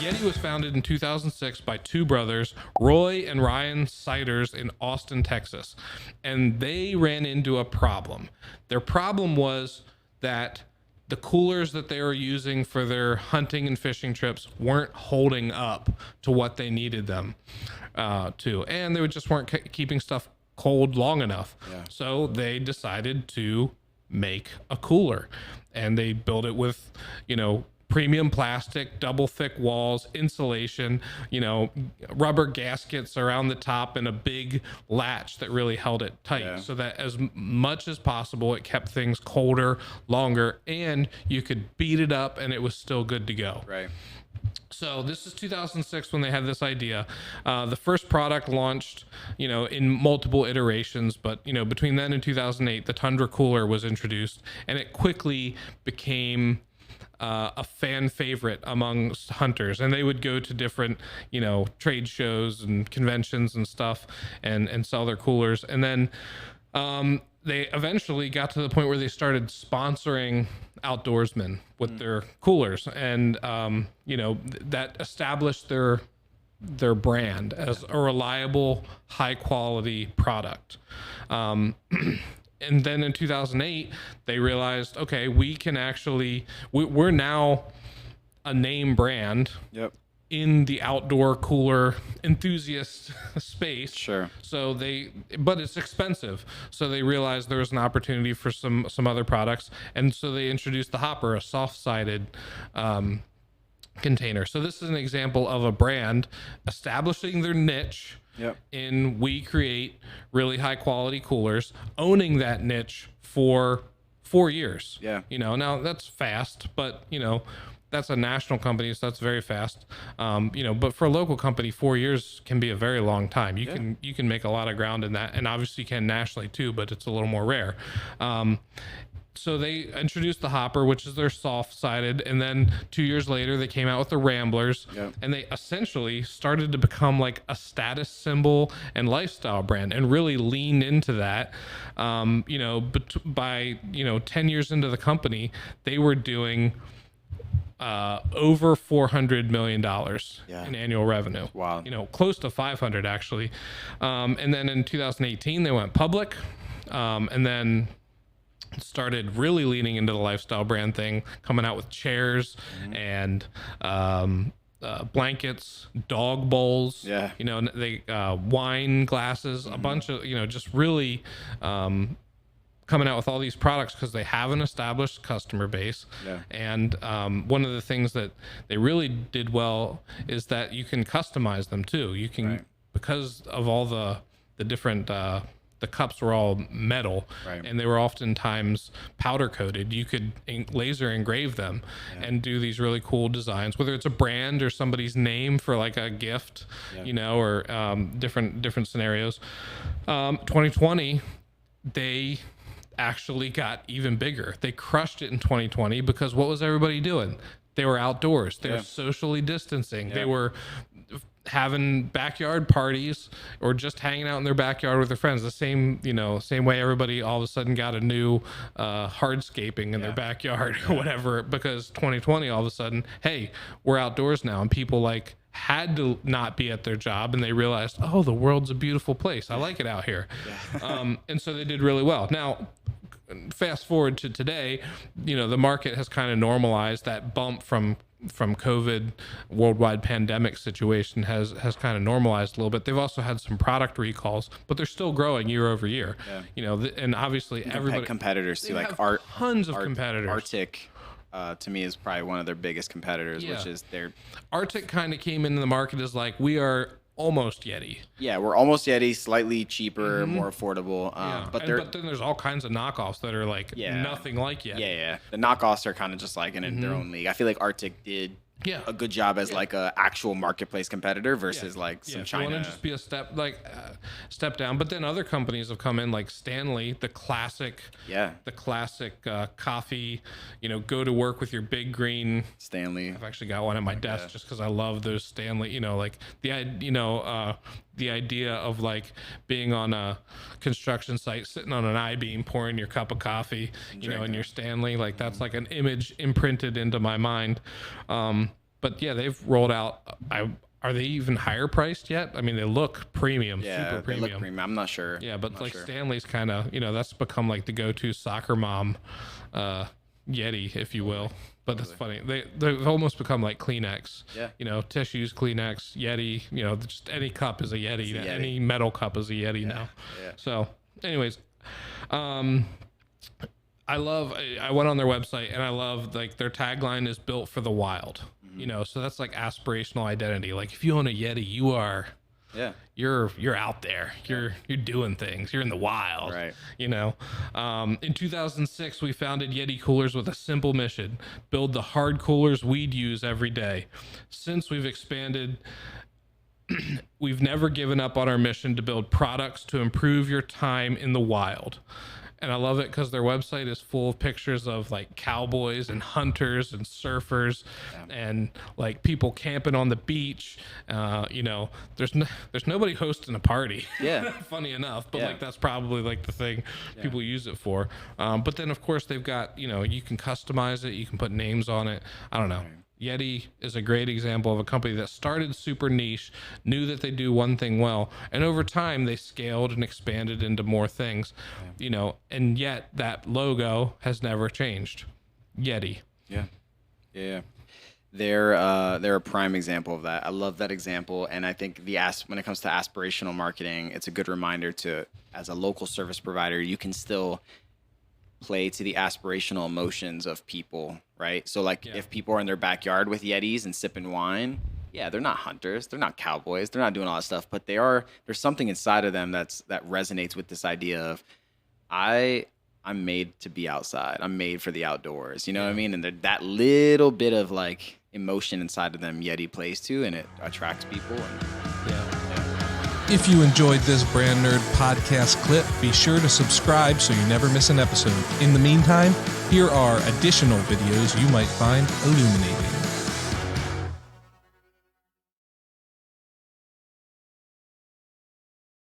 YETI was founded in 2006 by two brothers, Roy and Ryan Siders, in Austin, Texas. And they ran into a problem. Their problem was that the coolers that they were using for their hunting and fishing trips weren't holding up to what they needed them to. And they just weren't keeping stuff cold long enough. Yeah. So they decided to make a cooler. And they built it with, premium plastic, double thick walls, insulation, rubber gaskets around the top, and a big latch that really held it tight, so that as much as possible it kept things colder longer, and you could beat it up and it was still good to go. Right. So this is 2006 when they had this idea. The first product launched, in multiple iterations, but between then and 2008, the Tundra cooler was introduced, and it quickly became a fan favorite amongst hunters. And they would go to different, trade shows and conventions and stuff, and sell their coolers. And then they eventually got to the point where they started sponsoring outdoorsmen with their coolers, and that established their brand as a reliable, high quality product. And then in 2008, they realized, okay, we can actually, we're now a name brand. Yep. In the outdoor cooler enthusiast space. Sure. So but it's expensive. So they realized there was an opportunity for some other products. And so they introduced the Hopper, a soft-sided container. So this is an example of a brand establishing their niche. Yep. In we create really high quality coolers, owning that niche for 4 years. Yeah. Now that's fast, but that's a national company, so that's very fast. But for a local company, 4 years can be a very long time. You can make a lot of ground in that, and obviously you can nationally too, but it's a little more rare. So they introduced the Hopper, which is their soft-sided, and then 2 years later they came out with the Ramblers. Yep. And they essentially started to become like a status symbol and lifestyle brand, and really leaned into that. But by 10 years into the company, they were doing over $400 million in annual revenue. Wow. Close to 500 actually. And then in 2018 they went public, and then started really leaning into the lifestyle brand thing, coming out with chairs and blankets, dog bowls, they wine glasses, a bunch of, just really coming out with all these products because they have an established customer base. Yeah. And one of the things that they really did well is that you can customize them too. You can, because of all the different the cups were all metal, and they were oftentimes powder coated. You could laser engrave them and do these really cool designs, whether it's a brand or somebody's name for like a gift, or different scenarios. 2020, they actually got even bigger. They crushed it in 2020 because what was everybody doing? They were outdoors. They were socially distancing. They were having backyard parties or just hanging out in their backyard with their friends. The same way everybody all of a sudden got a new hardscaping in their backyard or whatever, because 2020 all of a sudden, hey, we're outdoors now, and people had to not be at their job, and they realized, oh, the world's a beautiful place. I like it out here. And so they did really well. Now, fast forward to today, the market has kind of normalized. That bump from COVID worldwide pandemic situation has kind of normalized a little bit. They've also had some product recalls, but they're still growing year over year. And obviously everybody competitors too, like tons of competitors. Arctic to me is probably one of their biggest competitors, which is their Arctic kind of came into the market as like, we are almost YETI. Yeah, we're almost YETI, slightly cheaper, more affordable. But then there's all kinds of knockoffs that are like nothing like YETI. Yeah. The knockoffs are kind of just like in their own league. I feel like Arctic did a good job as like a actual marketplace competitor versus like some China. You want to just be a step down. But then other companies have come in, like Stanley, the classic coffee, go to work with your big green Stanley. I've actually got one at my desk just because I love those Stanley, like the idea of like being on a construction site, sitting on an I-beam, pouring your cup of coffee, in your Stanley, like that's like an image imprinted into my mind. but yeah, they've rolled out. Are they even higher priced yet? I mean, they look premium, super premium. They look premium. I'm not sure. Yeah, but like Stanley's kind of, that's become like the go-to soccer mom Yeti, if you will. But that's funny. They've almost become like Kleenex. Yeah. Tissues, Kleenex, Yeti. Just any cup is a Yeti. Yeti. Any metal cup is a Yeti now. Yeah. So, anyways, I went on their website and I love like their tagline is built for the wild. So that's like aspirational identity. Like if you own a Yeti, you are, you're out there. You're doing things. You're in the wild. Right. In 2006, we founded Yeti Coolers with a simple mission: build the hard coolers we'd use every day. Since we've expanded, we've never given up on our mission to build products to improve your time in the wild. And I love it because their website is full of pictures of like cowboys and hunters and surfers and like people camping on the beach. There's nobody hosting a party. Yeah. Funny enough, but like that's probably like the thing people use it for. But then of course they've got, you can customize it. You can put names on it. I don't know. Right. Yeti is a great example of a company that started super niche, knew that they do one thing well, and over time they scaled and expanded into more things, and yet that logo has never changed. Yeti. Yeah. They're a prime example of that. I love that example, and I think when it comes to aspirational marketing, it's a good reminder to, as a local service provider, you can still play to the aspirational emotions of people, right? So like if people are in their backyard with Yetis and sipping wine, they're not hunters, they're not cowboys, they're not doing all that stuff, but there's something inside of them that resonates with this idea of I'm made to be outside. I'm made for the outdoors. You know what I mean? And that little bit of like emotion inside of them Yeti plays to, and it attracts people. If you enjoyed this Brand Nerd podcast clip, be sure to subscribe so you never miss an episode. In the meantime, here are additional videos you might find illuminating.